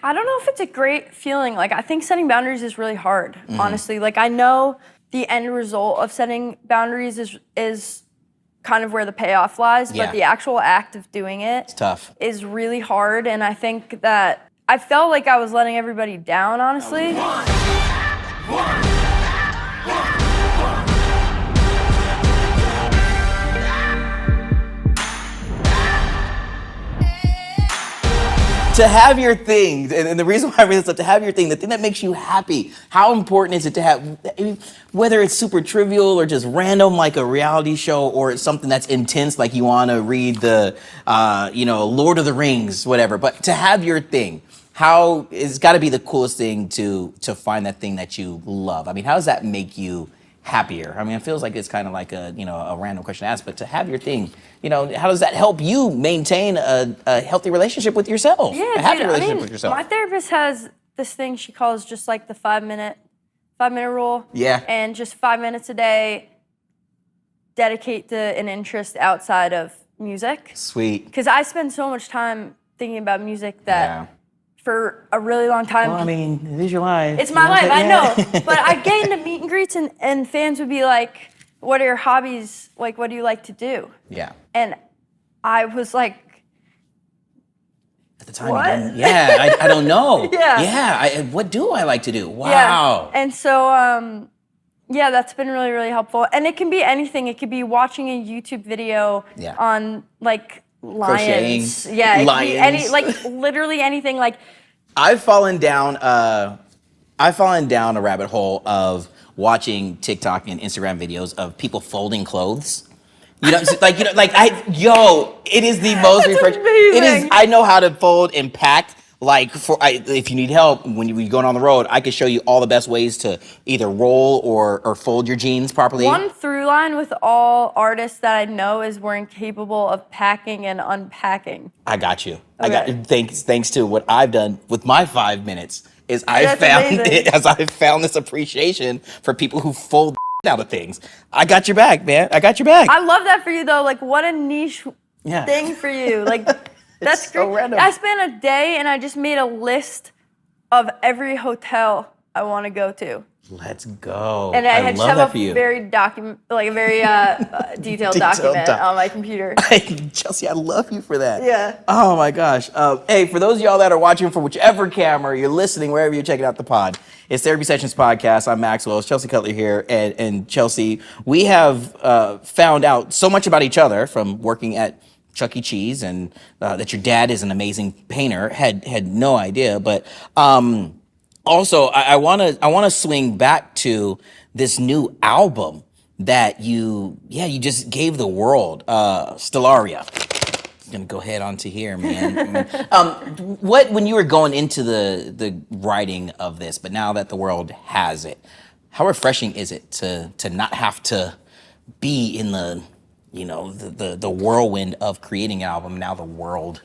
I don't know if it's a great feeling. Like, I think setting boundaries is really hard, honestly. Like, I know the end result of setting boundaries is kind of where the payoff lies, but the actual act of doing it it's tough. Is really hard. And I think that I felt like I was letting everybody down, honestly. To have your thing, and the reason why I bring this up, to have your thing, the thing that makes you happy, how important is it to have, whether it's super trivial or just random like a reality show, or it's something that's intense like you want to read the, Lord of the Rings, whatever, but to have your thing, it's got to be the coolest thing to find that thing that you love. I mean, how does that make you happier? I mean, it feels like it's kind of like a random question to ask, but to have your thing, how does that help you maintain a healthy relationship with yourself? Yeah, a happy relationship with yourself. My therapist has this thing she calls just like the 5-minute rule. Yeah. And just 5 minutes a day, dedicate to an interest outside of music. Sweet. Because I spend so much time thinking about music that for a really long time. Well, I mean, it is your life. It's my life, I know. But I get into meet and greets and fans would be like, what are your hobbies? Like, what do you like to do? Yeah. And I was like, at the time, what? I don't know. Yeah. What do I like to do? Wow. Yeah. And so, that's been really, really helpful. And it can be anything. It could be watching a YouTube video on like lions. Crocheting. Yeah. It lions. could be literally anything. Like, I've fallen down a rabbit hole of watching TikTok and Instagram videos of people folding clothes. It is the most refreshing. It is. I know how to fold and pack. If you need help when you're going on the road, I can show you all the best ways to either roll or fold your jeans properly. One through line with all artists that I know is we're incapable of packing and unpacking. I got you. Okay. Thanks to what I've done with my 5 minutes is I found this appreciation for people who fold out of things. I got your back, man. I got your back. I love that for you though. Like, what a niche thing for you. Like, that's great. So random. I spent a day and I just made a list of every hotel I want to go to. Let's go. And I just love have a very detailed document on my computer. Chelsea, I love you for that. Yeah. Oh my gosh. Hey, for those of y'all that are watching from whichever camera, you're listening, wherever you're checking out the pod, it's Therapy Sessions Podcast. I'm Maxwell. It's Chelsea Cutler here. And Chelsea, we have found out so much about each other from working at Chuck E. Cheese, and that your dad is an amazing painter. Had no idea, but also I want to swing back to this new album that you just gave the world, Stellaria. I'm gonna go ahead onto here, man. When you were going into the writing of this, but now that the world has it, how refreshing is it to not have to be in the whirlwind of creating an album? Now the world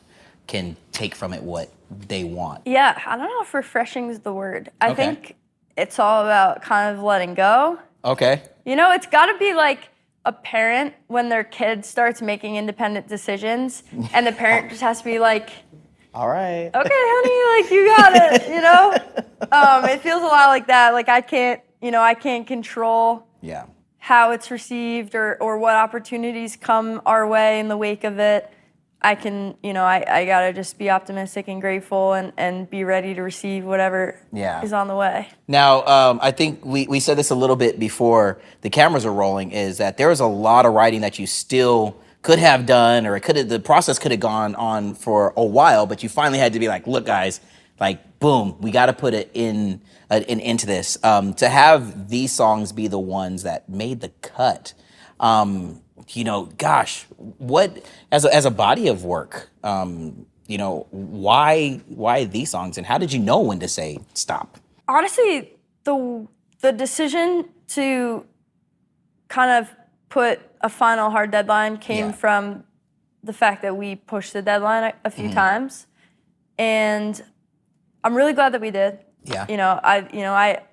can take from it what they want. Yeah, I don't know if refreshing is the word. I think it's all about kind of letting go. Okay. It's got to be like a parent when their kid starts making independent decisions, and the parent just has to be like, all right. Okay, honey, like, you got it, It feels a lot like that. Like, I can't control how it's received or what opportunities come our way in the wake of it. I can, I gotta just be optimistic and grateful and be ready to receive whatever is on the way. Now, I think we said this a little bit before the cameras are rolling, is that there was a lot of writing that you still could have done, or the process could have gone on for a while, but you finally had to be like, look, guys, like, boom, we got to put it into this. To have these songs be the ones that made the cut, gosh, what as a body of work, why these songs, and how did you know when to say stop? Honestly, the decision to kind of put a final hard deadline came from the fact that we pushed the deadline a few times, and I'm really glad that we did. Yeah.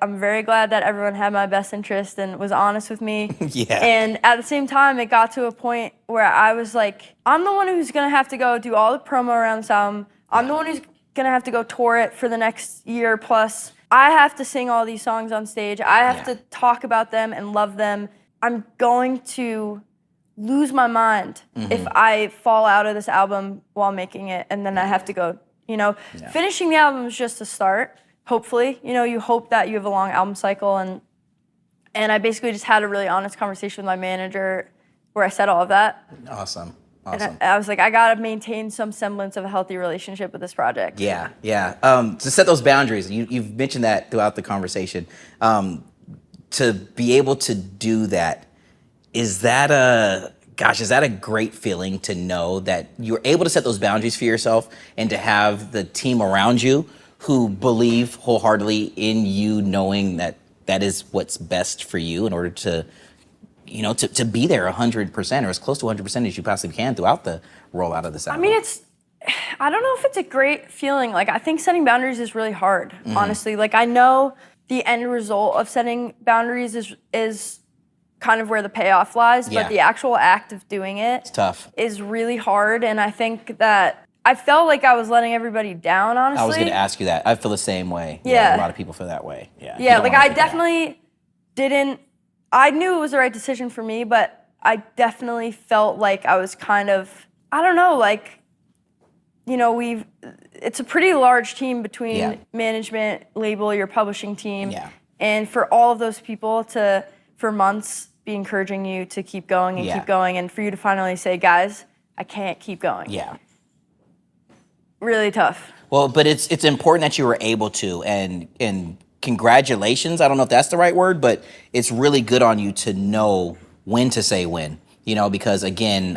I'm very glad that everyone had my best interest and was honest with me. And at the same time, it got to a point where I was like, I'm the one who's gonna have to go do all the promo around this album. I'm the one who's gonna have to go tour it for the next year plus. I have to sing all these songs on stage. I have to talk about them and love them. I'm going to lose my mind if I fall out of this album while making it, and then I have to go, finishing the album is just a start, hopefully. You hope that you have a long album cycle, and I basically just had a really honest conversation with my manager where I said all of that. Awesome. And I was like, I gotta maintain some semblance of a healthy relationship with this project. Yeah. To set those boundaries, you've mentioned that throughout the conversation. To be able to do that, is that a great feeling to know that you're able to set those boundaries for yourself and to have the team around you who believe wholeheartedly in you, knowing that that is what's best for you in order to to be there 100% or as close to 100% as you possibly can throughout the rollout of this album? I mean, I don't know if it's a great feeling. Like, I think setting boundaries is really hard, honestly. Like, I know the end result of setting boundaries is kind of where the payoff lies, but the actual act of doing it's tough. Is really hard. And I think that I felt like I was letting everybody down, honestly. I was going to ask you that. I feel the same way. Yeah. A lot of people feel that way. Yeah, like I definitely didn't. I knew it was the right decision for me, but I definitely felt like I was kind of, I don't know, like, it's a pretty large team between management, label, your publishing team. Yeah. And for all of those people for months, be encouraging you to keep going and keep going, and for you to finally say, guys, I can't keep going. Yeah. Really tough. Well, but it's important that you were able to, and congratulations. I don't know if that's the right word, but it's really good on you to know when to say when, because again,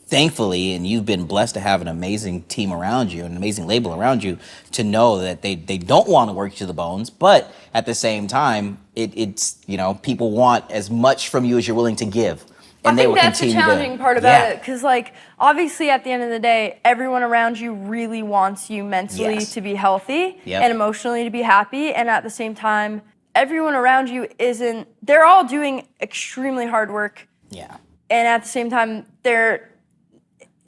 thankfully, and you've been blessed to have an amazing team around you, an amazing label around you, to know that they don't want to work you to the bones, but at the same time, it's people want as much from you as you're willing to give. And I think that's the challenging part about it, because obviously at the end of the day, everyone around you really wants you mentally to be healthy and emotionally to be happy, and at the same time, everyone around you isn't. They're all doing extremely hard work. Yeah. And at the same time,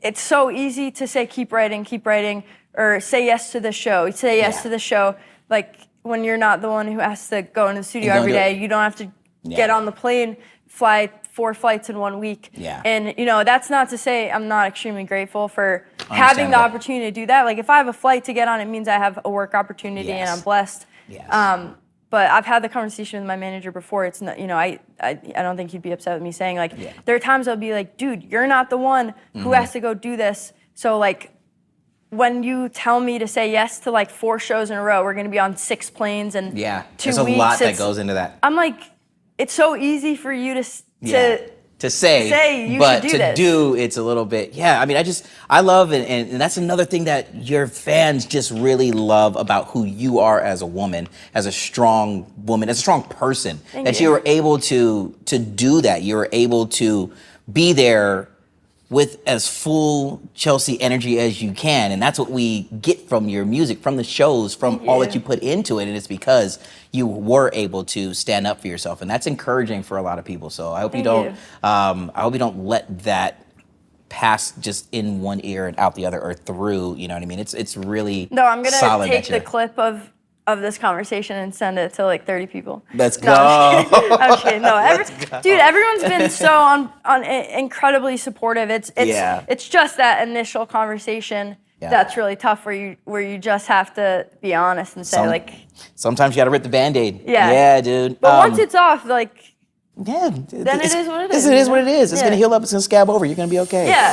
it's so easy to say keep writing, or say yes to the show. Say yes to the show, like when you're not the one who has to go into the studio every day. You don't have to get on the plane, fly 4 flights in 1 week. Yeah. And, that's not to say I'm not extremely grateful for having the opportunity to do that. Like, if I have a flight to get on, it means I have a work opportunity and I'm blessed. Yes. But I've had the conversation with my manager before. It's not, I don't think he'd be upset with me saying, there are times I'll be like, dude, you're not the one who has to go do this. So, when you tell me to say yes to 4 shows in a row, we're going to be on 6 planes and 2 weeks. There's a lot that goes into that. I'm like, it's so easy for you to say you but should do to this. Do it's a little bit. Yeah, I mean, I love it, and that's another thing that your fans just really love about who you are as a woman, as a strong woman, as a strong person. That you were able to do that. You were able to be there with as full Chelsea energy as you can. And that's what we get from your music, from the shows, from all that you put into it. And it's because you were able to stand up for yourself. And that's encouraging for a lot of people. So I hope you don't I hope you don't let that pass just in one ear and out the other, or through, you know what I mean? It's really No, I'm gonna take the clip of this conversation and send it to 30 people. Let's go. I'm kidding. No, dude, everyone's been so incredibly supportive. It's just that initial conversation that's really tough, where you just have to be honest and say sometimes you got to rip the Band-Aid. Yeah, dude. But once it's off, then it is what it is. It is what it is. It's gonna heal up. It's gonna scab over. You're gonna be okay. Yeah.